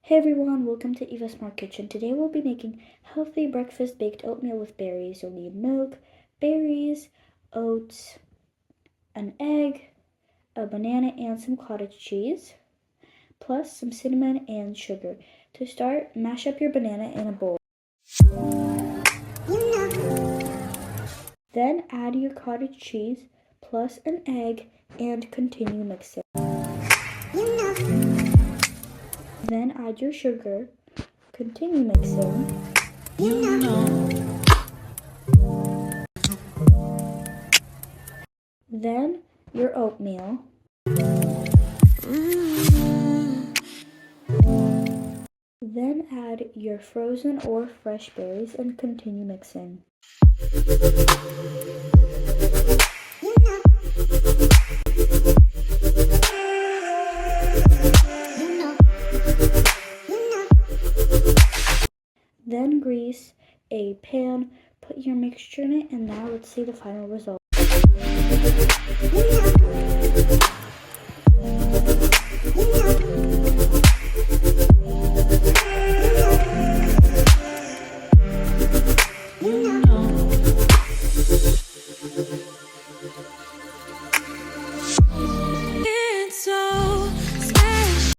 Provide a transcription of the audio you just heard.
Hey everyone, welcome to Eva's Smart Kitchen. Today we'll be making healthy breakfast baked oatmeal with berries. You'll need milk, berries, oats, an egg, a banana, and some cottage cheese, plus some cinnamon and sugar. To start, mash up your banana in a bowl. Then add your cottage cheese, plus an egg, and continue mixing. Then add your sugar, continue mixing. Then your oatmeal. Then add your frozen or fresh berries and continue mixing. Then grease a pan, put your mixture in it, and now let's see the final result.